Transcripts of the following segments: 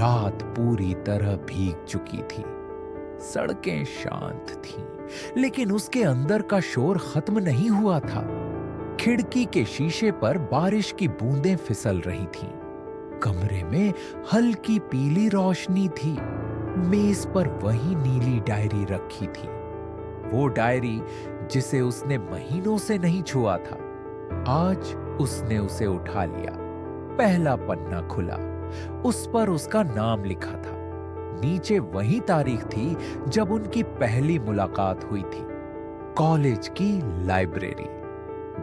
रात पूरी तरह भीग चुकी थी। सड़कें शांत थीं, लेकिन उसके अंदर का शोर खत्म नहीं हुआ था। खिड़की के शीशे पर बारिश की बूंदें फिसल रही थीं। कमरे में हल्की पीली रोशनी थी। मेज पर वही नीली डायरी रखी थी, वो डायरी जिसे उसने महीनों से नहीं छुआ था। आज उसने उसे उठा लिया। पहला पन्ना खुला, उस पर उसका नाम लिखा था। नीचे वही तारीख थी जब उनकी पहली मुलाकात हुई थी, कॉलेज की लाइब्रेरी।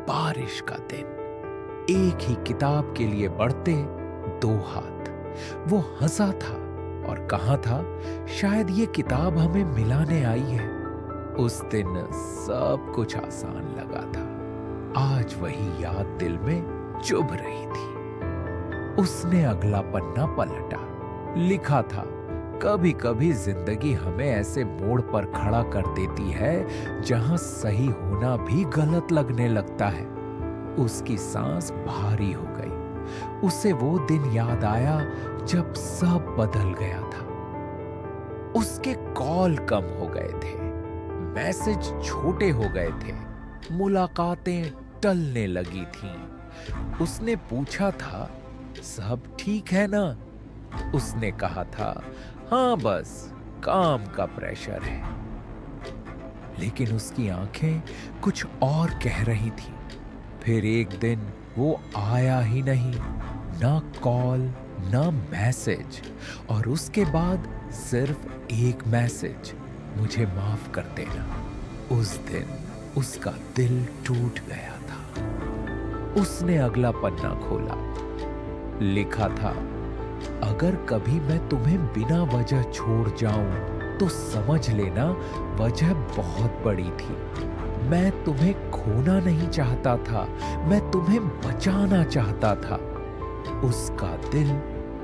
बारिश का दिन, एक ही किताब के लिए बढ़ते 2 हाथ। वो हंसा था और कहा था, शायद ये किताब हमें मिलाने आई है। उस दिन सब कुछ आसान लगा था। आज वही याद दिल में चुभ रही थी। उसने अगला पन्ना पलटा। लिखा था, कभी कभी जिंदगी हमें ऐसे मोड़ पर खड़ा कर देती है जहां सही होना भी गलत लगने लगता है। उसकी सांस भारी हो गई। उसे वो दिन याद आया जब सब बदल गया था। उसके कॉल कम हो गए थे, मैसेज छोटे हो गए थे, मुलाकातें टलने लगी थीं। उसने पूछा था, सब ठीक है ना? उसने कहा था, हाँ बस काम का प्रेशर है। लेकिन उसकी आंखें कुछ और कह रही थी। फिर एक दिन वो आया ही नहीं, ना कॉल ना मैसेज, और उसके बाद सिर्फ एक मैसेज, मुझे माफ कर देना। उस दिन उसका दिल टूट गया था। उसने अगला पन्ना खोला। लिखा था, अगर कभी मैं तुम्हें बिना वजह छोड़ जाऊं तो समझ लेना वजह बहुत बड़ी थी। मैं तुम्हें खोना नहीं चाहता था, मैं तुम्हें बचाना चाहता था। उसका दिल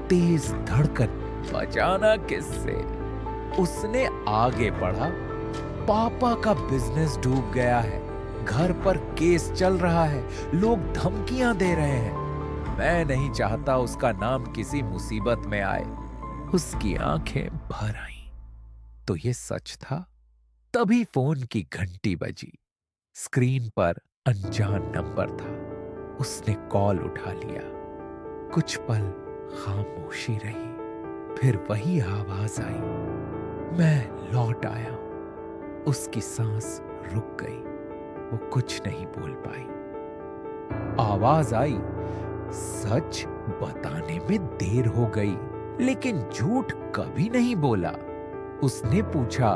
तेज धड़कन। बचाना किससे? उसने आगे पढ़ा, पापा का बिजनेस डूब गया है, घर पर केस चल रहा है, लोग धमकियां दे रहे हैं। मैं नहीं चाहता उसका नाम किसी मुसीबत में आए। उसकी आंखें भर आईं। तो ये सच था। तभी फोन की घंटी बजी। स्क्रीन पर अनजान नंबर था। उसने कॉल उठा लिया। कुछ पल खामोशी रही, फिर वही आवाज आई, मैं लौट आया। उसकी सांस रुक गई। वो कुछ नहीं बोल पाई। आवाज आई, सच बताने में देर हो गई, लेकिन झूठ कभी नहीं बोला। उसने पूछा,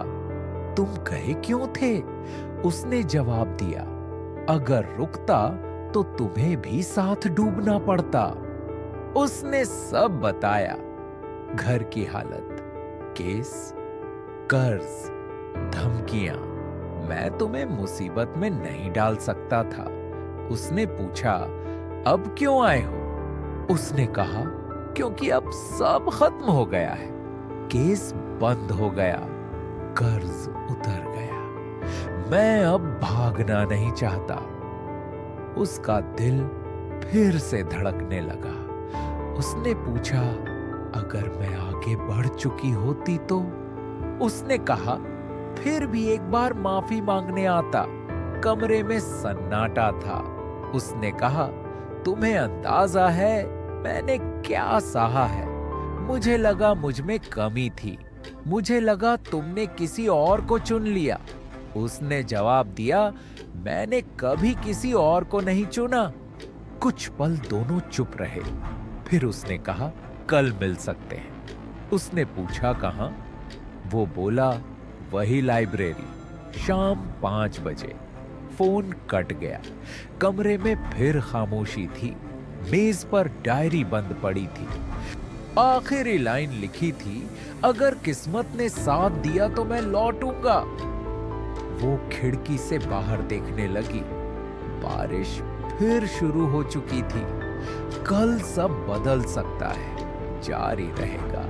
तुम गए क्यों थे? उसने जवाब दिया, अगर रुकता तो तुम्हें भी साथ डूबना पड़ता। उसने सब बताया, घर की हालत, केस, कर्ज, धमकियां। मैं तुम्हें मुसीबत में नहीं डाल सकता था। उसने पूछा, अब क्यों आए हो? उसने कहा, क्योंकि अब सब खत्म हो गया है, केस बंद हो गया, कर्ज उतर गया, मैं अब भागना नहीं चाहता। उसका दिल फिर से धड़कने लगा। उसने पूछा, अगर मैं आगे बढ़ चुकी होती तो? उसने कहा, फिर भी एक बार माफी मांगने आता। कमरे में सन्नाटा था। उसने कहा, तुम्हें अंदाजा है मैंने क्या सहा है? मुझे लगा मुझ में कमी थी, मुझे लगा तुमने किसी और को चुन लिया। उसने जवाब दिया, मैंने कभी किसी और को नहीं चुना। कुछ पल दोनों चुप रहे। फिर उसने कहा, कल मिल सकते हैं। उसने पूछा, कहां? वो बोला, वही लाइब्रेरी, शाम 5 बजे। फोन कट गया। कमरे में फिर खामोशी थी। मेज पर डायरी बंद पड़ी थी। आखिरी लाइन लिखी थी, अगर किस्मत ने साथ दिया तो मैं लौटूंगा। वो खिड़की से बाहर देखने लगी। बारिश फिर शुरू हो चुकी थी। कल सब बदल सकता है, जारी रहेगा।